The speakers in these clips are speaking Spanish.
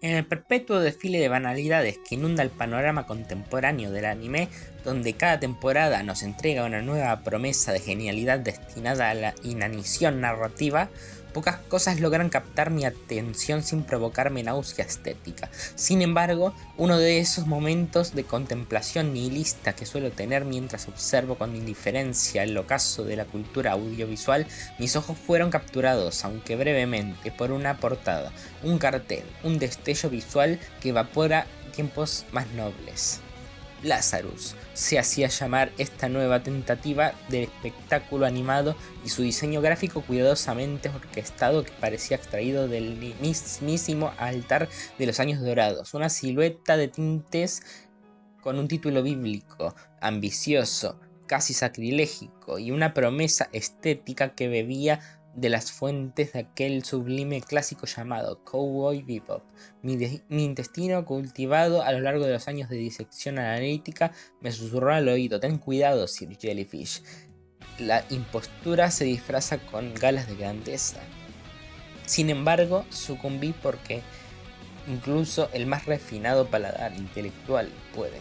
En el perpetuo desfile de banalidades que inunda el panorama contemporáneo del anime, donde cada temporada nos entrega una nueva promesa de genialidad destinada a la inanición narrativa, pocas cosas logran captar mi atención sin provocarme náusea estética. Sin embargo, uno de esos momentos de contemplación nihilista que suelo tener mientras observo con indiferencia el ocaso de la cultura audiovisual, mis ojos fueron capturados, aunque brevemente, por una portada, un cartel, un destello visual que evapora tiempos más nobles. Lazarus se hacía llamar esta nueva tentativa de espectáculo animado, y su diseño gráfico cuidadosamente orquestado que parecía extraído del mismísimo altar de los años dorados, una silueta de tintes con un título bíblico, ambicioso, casi sacrilégico, y una promesa estética que bebía de las fuentes de aquel sublime clásico llamado Cowboy Bebop. Mi intestino cultivado a lo largo de los años de disección analítica me susurró al oído: ten cuidado, Sir Jellyfish. La impostura se disfraza con galas de grandeza. Sin embargo, sucumbí porque incluso el más refinado paladar intelectual puede,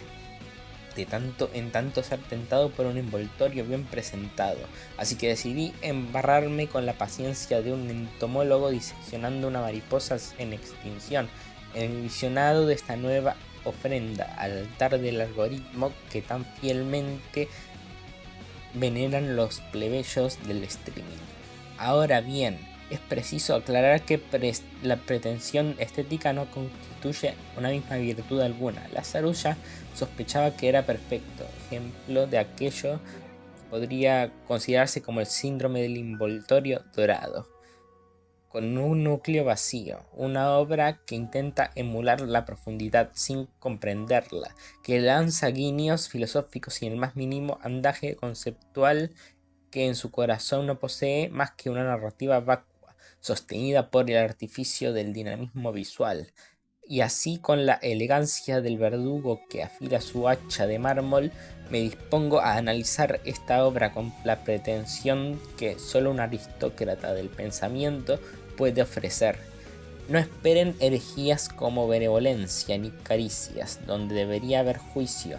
en tanto ser tentado por un envoltorio bien presentado, así que decidí embarrarme con la paciencia de un entomólogo diseccionando una mariposa en extinción, en el visionado de esta nueva ofrenda al altar del algoritmo que tan fielmente veneran los plebeyos del streaming. Ahora bien, es preciso aclarar que la pretensión estética no constituye una misma virtud alguna. Lazarus ya sospechaba que era perfecto, ejemplo de aquello que podría considerarse como el síndrome del envoltorio dorado, con un núcleo vacío, una obra que intenta emular la profundidad sin comprenderla, que lanza guiños filosóficos y el más mínimo andaje conceptual, que en su corazón no posee más que una narrativa vacua, sostenida por el artificio del dinamismo visual. Y así, con la elegancia del verdugo que afila su hacha de mármol, me dispongo a analizar esta obra con la pretensión que solo un aristócrata del pensamiento puede ofrecer. No esperen herejías como benevolencia ni caricias, donde debería haber juicio.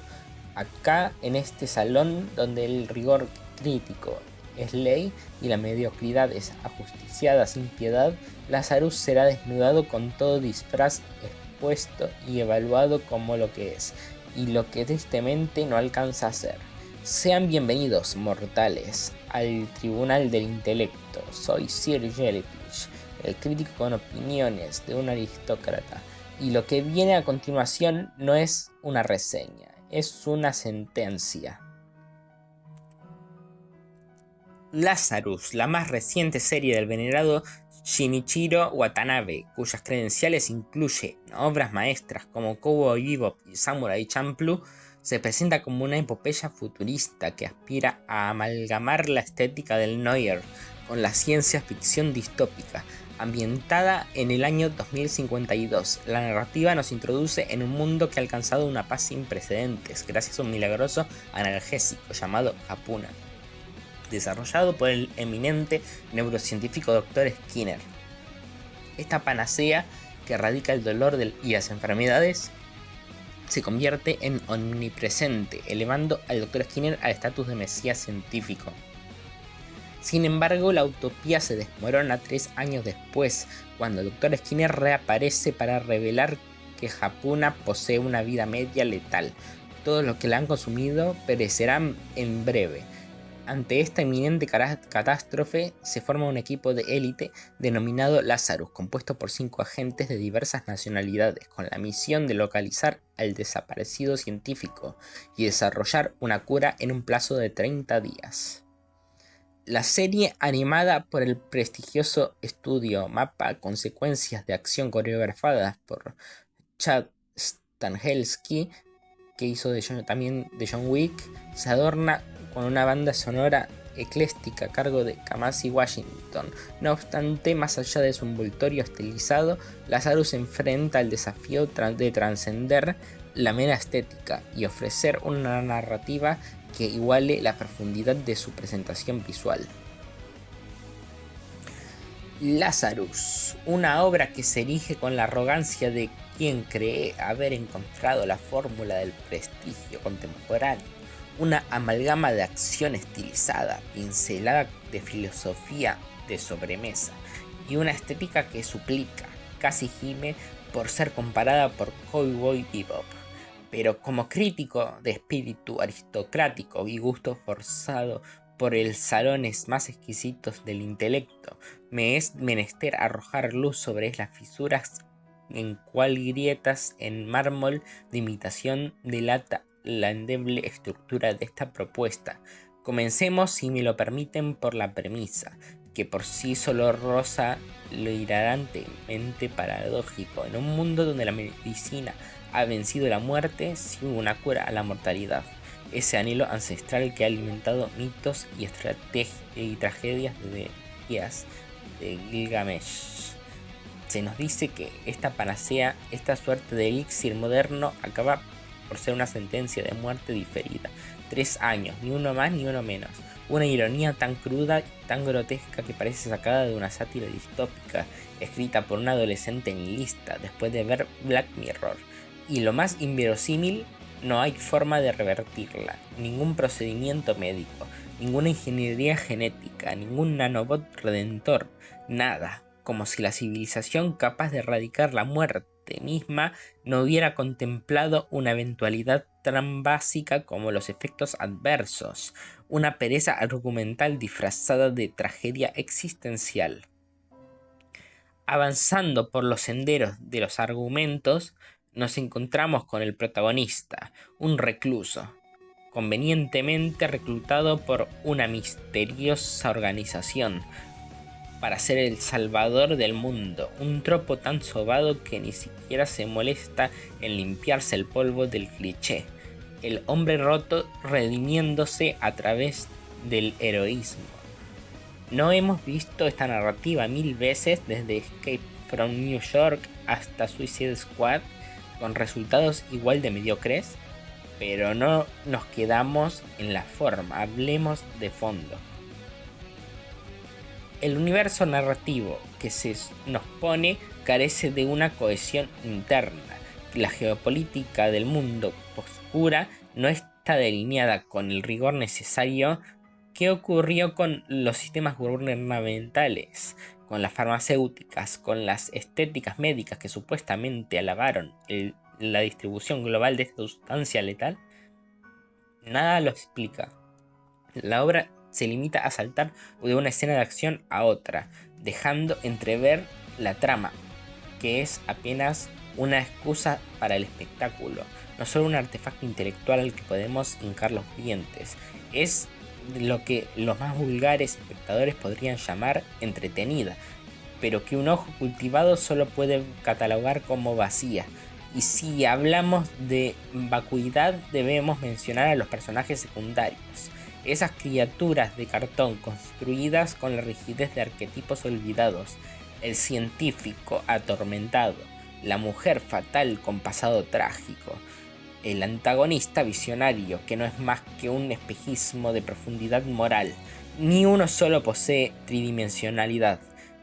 Acá, en este salón, donde el rigor crítico es ley y la mediocridad es ajusticiada sin piedad, Lazarus será desnudado con todo disfraz, expuesto y evaluado como lo que es, y lo que tristemente no alcanza a ser. Sean bienvenidos, mortales, al tribunal del intelecto. Soy Sir Jellyfish, el crítico con opiniones de un aristócrata, y lo que viene a continuación no es una reseña, es una sentencia. Lazarus, la más reciente serie del venerado Shinichiro Watanabe, cuyas credenciales incluyen obras maestras como Cowboy Bebop y Samurai Champloo, se presenta como una epopeya futurista que aspira a amalgamar la estética del noir con la ciencia ficción distópica. Ambientada en el año 2052, la narrativa nos introduce en un mundo que ha alcanzado una paz sin precedentes gracias a un milagroso analgésico llamado Hapuna, desarrollado por el eminente neurocientífico Dr. Skinner. Esta panacea que erradica el dolor y las enfermedades se convierte en omnipresente, elevando al Dr. Skinner al estatus de mesías científico. Sin embargo, la utopía se desmorona 3 años después, cuando el Dr. Skinner reaparece para revelar que Hapuna posee una vida media letal. Todos los que la han consumido perecerán en breve. Ante esta inminente catástrofe, se forma un equipo de élite denominado Lazarus, compuesto por 5 agentes de diversas nacionalidades, con la misión de localizar al desaparecido científico y desarrollar una cura en un plazo de 30 días. La serie, animada por el prestigioso estudio MAPPA, con secuencias de acción coreografadas por Chad Stahelski, que hizo también de John Wick, se adorna con una banda sonora ecléctica a cargo de Kamasi Washington. No obstante, más allá de su envoltorio estilizado, Lazarus se enfrenta al desafío de trascender la mera estética y ofrecer una narrativa que iguale la profundidad de su presentación visual. Lazarus, una obra que se erige con la arrogancia de quien cree haber encontrado la fórmula del prestigio contemporáneo, una amalgama de acción estilizada, pincelada de filosofía de sobremesa y una estética que suplica, casi gime, por ser comparada por Cowboy Bebop. Pero como crítico de espíritu aristocrático y gusto forzado por el salones más exquisitos del intelecto, me es menester arrojar luz sobre las fisuras en cual grietas en mármol de imitación delata la endeble estructura de esta propuesta. Comencemos, si me lo permiten, por la premisa, que por sí solo roza lo hilarantemente paradójico. En un mundo donde la medicina ha vencido la muerte, sin una cura a la mortalidad. Ese anhelo ancestral que ha alimentado mitos y tragedias de días de Gilgamesh. Se nos dice que esta panacea, esta suerte de elixir moderno, acaba por ser una sentencia de muerte diferida. 3 años, ni uno más ni uno menos. Una ironía tan cruda y tan grotesca que parece sacada de una sátira distópica, escrita por un adolescente nihilista después de ver Black Mirror. Y lo más inverosímil, no hay forma de revertirla, ningún procedimiento médico, ninguna ingeniería genética, ningún nanobot redentor, nada, como si la civilización capaz de erradicar la muerte misma no hubiera contemplado una eventualidad tan básica como los efectos adversos, una pereza argumental disfrazada de tragedia existencial. Avanzando por los senderos de los argumentos, nos encontramos con el protagonista, un recluso, convenientemente reclutado por una misteriosa organización para ser el salvador del mundo, un tropo tan sobado que ni siquiera se molesta en limpiarse el polvo del cliché, el hombre roto redimiéndose a través del heroísmo. No hemos visto esta narrativa 1000 veces desde Escape from New York hasta Suicide Squad, con resultados igual de mediocres, pero no nos quedamos en la forma, hablemos de fondo. El universo narrativo que se nos pone carece de una cohesión interna. La geopolítica del mundo oscura no está delineada con el rigor necesario. ¿Qué ocurrió con los sistemas gubernamentales, con las farmacéuticas, con las estéticas médicas que supuestamente alabaron la distribución global de esta sustancia letal? Nada lo explica. La obra se limita a saltar de una escena de acción a otra, dejando entrever la trama, que es apenas una excusa para el espectáculo, no solo un artefacto intelectual al que podemos hincar los dientes, es lo que los más vulgares espectadores podrían llamar entretenida, pero que un ojo cultivado solo puede catalogar como vacía. Y si hablamos de vacuidad, debemos mencionar a los personajes secundarios, esas criaturas de cartón construidas con la rigidez de arquetipos olvidados, el científico atormentado, la mujer fatal con pasado trágico, el antagonista visionario que no es más que un espejismo de profundidad moral. Ni uno solo posee tridimensionalidad,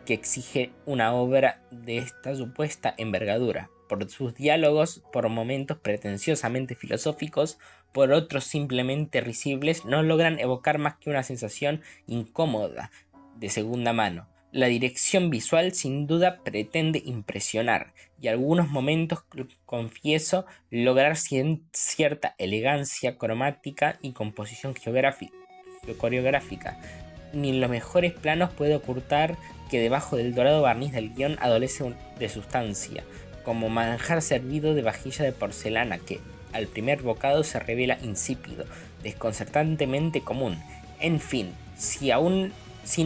que exige una obra de esta supuesta envergadura, por sus diálogos, por momentos pretenciosamente filosóficos, por otros simplemente risibles, no logran evocar más que una sensación incómoda de segunda mano. La dirección visual sin duda pretende impresionar y algunos momentos, confieso, lograr cierta elegancia cromática y composición coreográfica. Ni en los mejores planos puede ocultar que debajo del dorado barniz del guión adolece de sustancia, como manjar servido de vajilla de porcelana que al primer bocado se revela insípido, desconcertantemente común. En fin, sin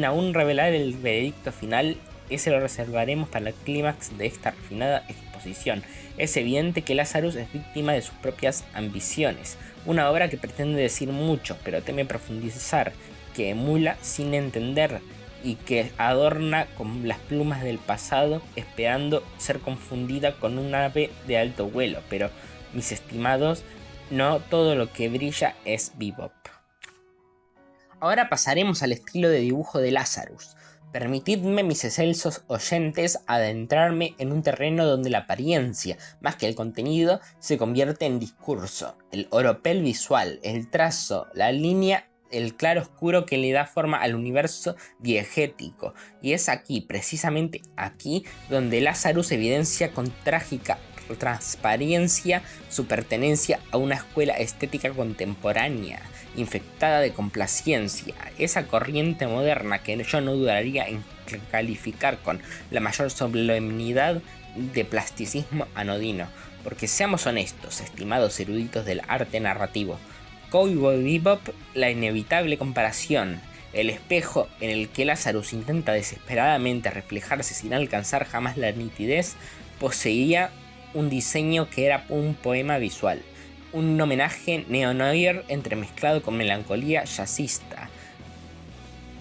aún revelar el veredicto final, ese lo reservaremos para el clímax de esta refinada exposición. Es evidente que Lazarus es víctima de sus propias ambiciones, una obra que pretende decir mucho, pero teme profundizar, que emula sin entender y que adorna con las plumas del pasado, esperando ser confundida con un ave de alto vuelo. Pero, mis estimados, no todo lo que brilla es bebop. Ahora pasaremos al estilo de dibujo de Lazarus. Permitidme, mis excelsos oyentes, adentrarme en un terreno donde la apariencia, más que el contenido, se convierte en discurso. El oropel visual, el trazo, la línea, el claro oscuro que le da forma al universo diegético. Y es aquí, precisamente aquí, donde Lazarus evidencia con trágica transparencia su pertenencia a una escuela estética contemporánea, infectada de complacencia, esa corriente moderna que yo no dudaría en calificar con la mayor solemnidad de plasticismo anodino. Porque seamos honestos, estimados eruditos del arte narrativo, Cowboy Bebop, la inevitable comparación, el espejo en el que Lazarus intenta desesperadamente reflejarse sin alcanzar jamás la nitidez, poseía un diseño que era un poema visual, un homenaje neo-noir entremezclado con melancolía jazzista.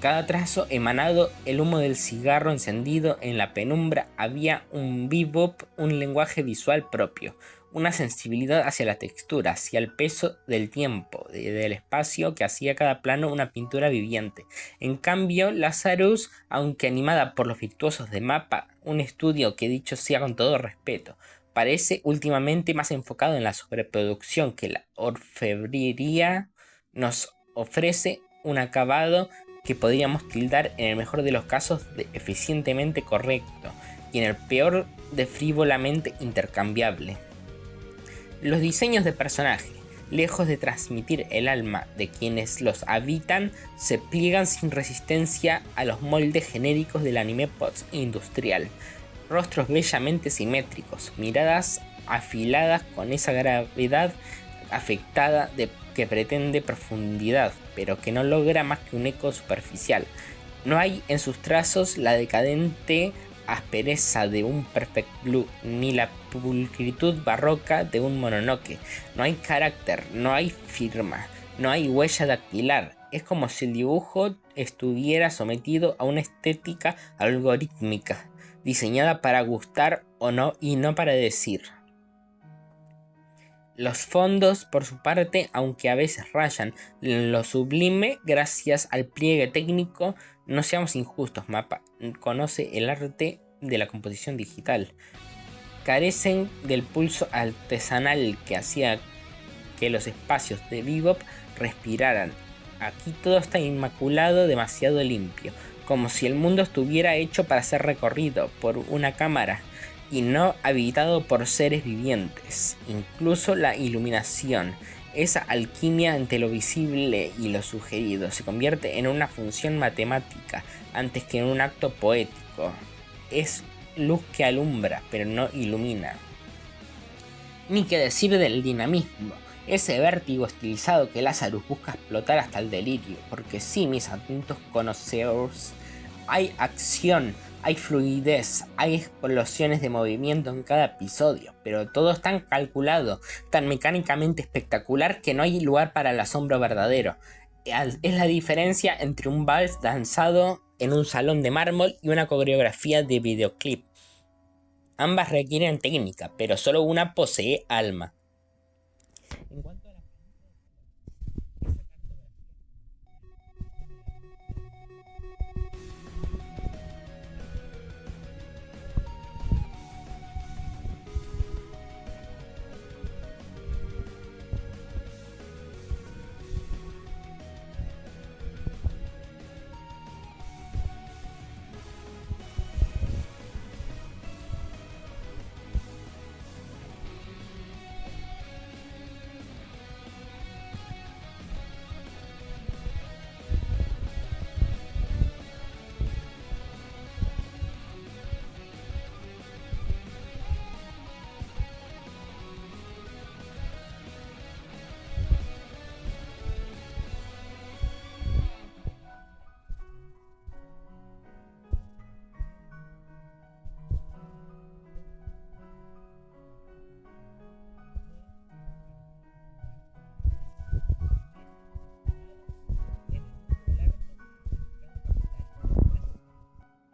Cada trazo emanado el humo del cigarro encendido en la penumbra. Había un bebop, un lenguaje visual propio, una sensibilidad hacia la textura, hacia el peso del tiempo, del espacio, que hacía cada plano una pintura viviente. En cambio, Lazarus, aunque animada por los virtuosos de Mapa, un estudio que, dicho sea con todo respeto, parece últimamente más enfocado en la sobreproducción que la orfebrería, nos ofrece un acabado que podríamos tildar en el mejor de los casos de eficientemente correcto y en el peor de frívolamente intercambiable. Los diseños de personaje, lejos de transmitir el alma de quienes los habitan, se pliegan sin resistencia a los moldes genéricos del anime post-industrial. Rostros bellamente simétricos, miradas afiladas con esa gravedad afectada que pretende profundidad, pero que no logra más que un eco superficial. No hay en sus trazos la decadente aspereza de un Perfect Blue, ni la pulcritud barroca de un Mononoke. No hay carácter, no hay firma, no hay huella dactilar. Es como si el dibujo estuviera sometido a una estética algorítmica, diseñada para gustar o no y no para decir. Los fondos, por su parte, aunque a veces rayan lo sublime gracias al pliegue técnico, no seamos injustos, Mapa conoce el arte de la composición digital. Carecen del pulso artesanal que hacía que los espacios de Bebop respiraran. Aquí todo está inmaculado, demasiado limpio, como si el mundo estuviera hecho para ser recorrido por una cámara y no habitado por seres vivientes. Incluso la iluminación, esa alquimia entre lo visible y lo sugerido, se convierte en una función matemática antes que en un acto poético. Es luz que alumbra, pero no ilumina. Ni que decir del dinamismo, ese vértigo estilizado que Lazarus busca explotar hasta el delirio, porque sí, mis atentos conocedores, hay acción, hay fluidez, hay explosiones de movimiento en cada episodio, pero todo es tan calculado, tan mecánicamente espectacular que no hay lugar para el asombro verdadero. Es la diferencia entre un vals danzado en un salón de mármol y una coreografía de videoclip. Ambas requieren técnica, pero solo una posee alma. En cuanto a la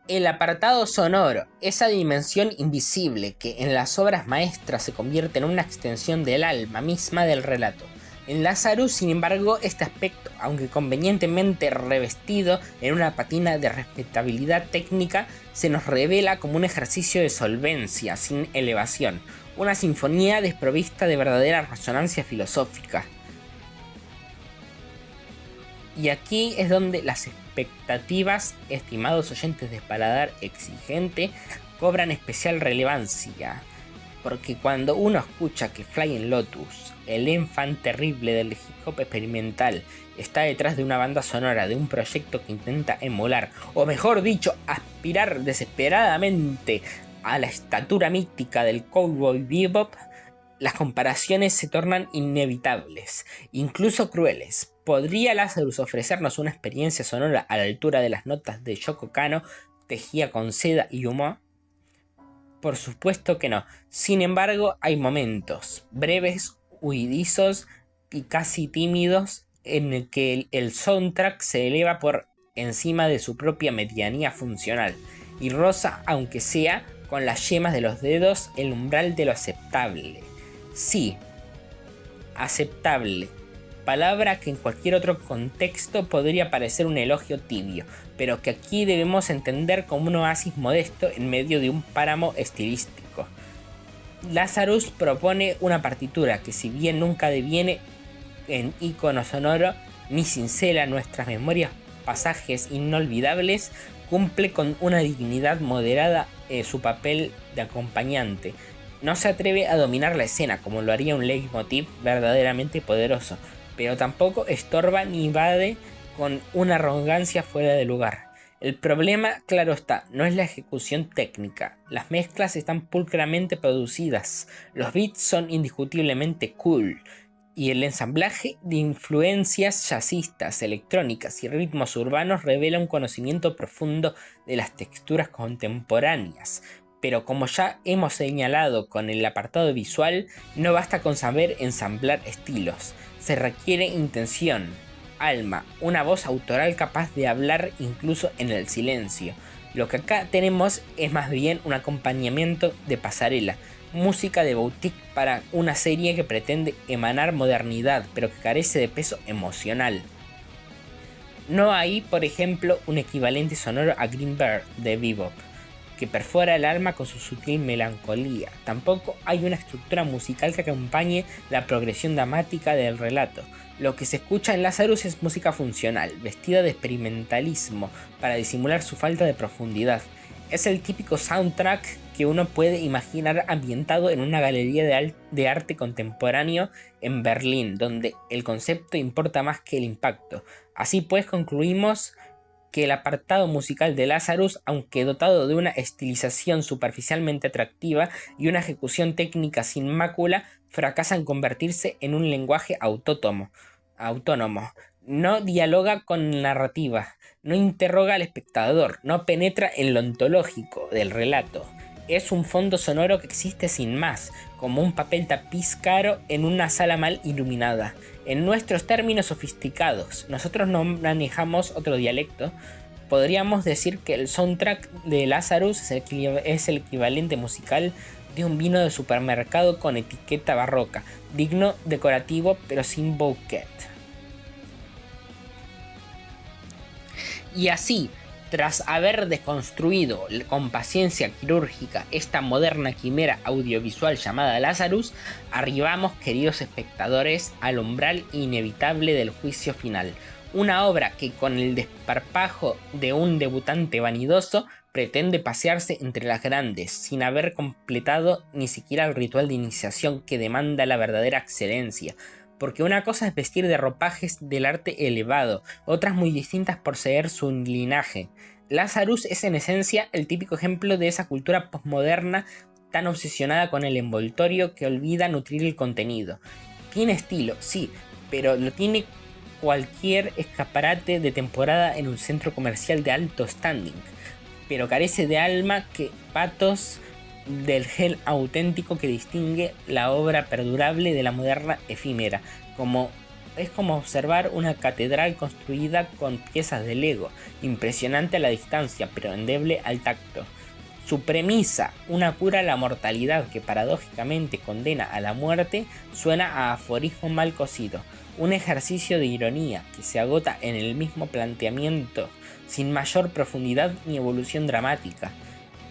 el apartado sonoro, esa dimensión invisible que en las obras maestras se convierte en una extensión del alma misma del relato. En Lazarus, sin embargo, este aspecto, aunque convenientemente revestido en una patina de respetabilidad técnica, se nos revela como un ejercicio de solvencia, sin elevación, una sinfonía desprovista de verdadera resonancia filosófica. Y aquí es donde las expectativas, estimados oyentes de paladar exigente, cobran especial relevancia. Porque cuando uno escucha que Flying Lotus, el enfant terrible del hip hop experimental, está detrás de una banda sonora de un proyecto que intenta emular, o mejor dicho, aspirar desesperadamente a la estatura mítica del Cowboy Bebop, las comparaciones se tornan inevitables, incluso crueles. ¿Podría Lazarus ofrecernos una experiencia sonora a la altura de las notas de Yoko Kanno, tejida con seda y humor? Por supuesto que no. Sin embargo, hay momentos breves, huidizos y casi tímidos en el que el soundtrack se eleva por encima de su propia medianía funcional y roza, aunque sea con las yemas de los dedos, el umbral de lo aceptable. Sí, aceptable. Palabra que en cualquier otro contexto podría parecer un elogio tibio, pero que aquí debemos entender como un oasis modesto en medio de un páramo estilístico. Lazarus propone una partitura que, si bien nunca deviene en icono sonoro ni cincela nuestras memorias pasajes inolvidables, cumple con una dignidad moderada su papel de acompañante. No se atreve a dominar la escena como lo haría un leitmotiv verdaderamente poderoso, pero tampoco estorba ni invade con una arrogancia fuera de lugar. El problema, claro está, no es la ejecución técnica. Las mezclas están pulcramente producidas, los beats son indiscutiblemente cool, y el ensamblaje de influencias jazzistas, electrónicas y ritmos urbanos revela un conocimiento profundo de las texturas contemporáneas. Pero como ya hemos señalado con el apartado visual, no basta con saber ensamblar estilos. Se requiere intención, alma, una voz autoral capaz de hablar incluso en el silencio. Lo que acá tenemos es más bien un acompañamiento de pasarela, música de boutique para una serie que pretende emanar modernidad, pero que carece de peso emocional. No hay, por ejemplo, un equivalente sonoro a Green Bird de Bebop, que perfora el alma con su sutil melancolía. Tampoco hay una estructura musical que acompañe la progresión dramática del relato. Lo que se escucha en Lazarus es música funcional, vestida de experimentalismo para disimular su falta de profundidad. Es el típico soundtrack que uno puede imaginar ambientado en una galería de arte contemporáneo en Berlín, donde el concepto importa más que el impacto. Así pues, concluimos que el apartado musical de Lazarus, aunque dotado de una estilización superficialmente atractiva y una ejecución técnica sin mácula, fracasa en convertirse en un lenguaje autónomo. No dialoga con narrativa, no interroga al espectador, no penetra en lo ontológico del relato. Es un fondo sonoro que existe sin más, como un papel tapiz caro en una sala mal iluminada. En nuestros términos sofisticados, nosotros no manejamos otro dialecto, podríamos decir que el soundtrack de Lazarus es el equivalente musical de un vino de supermercado con etiqueta barroca, digno, decorativo, pero sin bouquet. Y así, tras haber desconstruido con paciencia quirúrgica esta moderna quimera audiovisual llamada Lazarus, arribamos, queridos espectadores, al umbral inevitable del juicio final. Una obra que, con el desparpajo de un debutante vanidoso, pretende pasearse entre las grandes, sin haber completado ni siquiera el ritual de iniciación que demanda la verdadera excelencia. Porque una cosa es vestir de ropajes del arte elevado, otras muy distintas poseer su linaje. Lazarus es en esencia el típico ejemplo de esa cultura postmoderna tan obsesionada con el envoltorio que olvida nutrir el contenido. Tiene estilo, sí, pero lo tiene cualquier escaparate de temporada en un centro comercial de alto standing. Pero carece de alma que patos del gel auténtico que distingue la obra perdurable de la moderna efímera. Es como observar una catedral construida con piezas de Lego, impresionante a la distancia pero endeble al tacto. Su premisa, una cura a la mortalidad que paradójicamente condena a la muerte, suena a aforismo mal cocido, un ejercicio de ironía que se agota en el mismo planteamiento, sin mayor profundidad ni evolución dramática.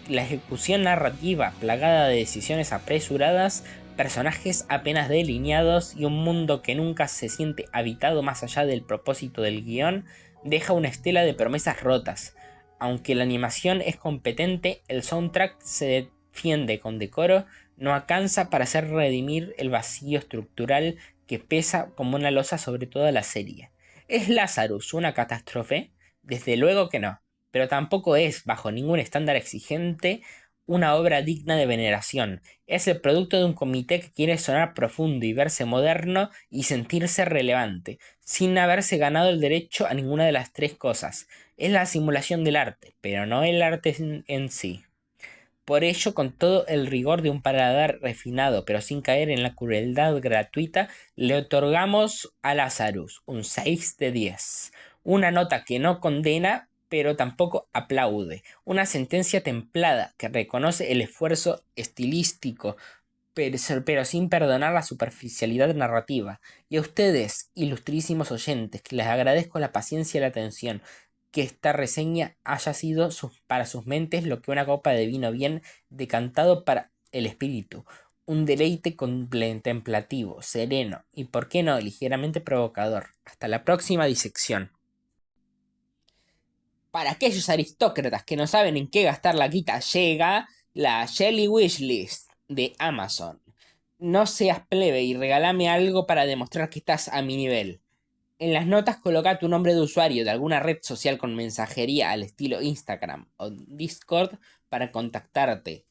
La ejecución narrativa, plagada de decisiones apresuradas, personajes apenas delineados y un mundo que nunca se siente habitado más allá del propósito del guión, deja una estela de promesas rotas. Aunque la animación es competente, el soundtrack se defiende con decoro, no alcanza para hacer redimir el vacío estructural que pesa como una losa sobre toda la serie. ¿Es Lazarus una catástrofe? Desde luego que no, pero tampoco es, bajo ningún estándar exigente, una obra digna de veneración. Es el producto de un comité que quiere sonar profundo y verse moderno y sentirse relevante, sin haberse ganado el derecho a ninguna de las tres cosas. Es la simulación del arte, pero no el arte en sí. Por ello, con todo el rigor de un paladar refinado, pero sin caer en la crueldad gratuita, le otorgamos a Lazarus un 6 de 10. Una nota que no condena, pero tampoco aplaude. Una sentencia templada que reconoce el esfuerzo estilístico, pero sin perdonar la superficialidad narrativa. Y a ustedes, ilustrísimos oyentes, que les agradezco la paciencia y la atención, que esta reseña haya sido para sus mentes lo que una copa de vino bien decantado para el espíritu. Un deleite contemplativo, sereno y, por qué no, ligeramente provocador. Hasta la próxima disección. Para aquellos aristócratas que no saben en qué gastar la guita, llega la Jelly Wishlist de Amazon. No seas plebe y regálame algo para demostrar que estás a mi nivel. En las notas coloca tu nombre de usuario de alguna red social con mensajería al estilo Instagram o Discord para contactarte.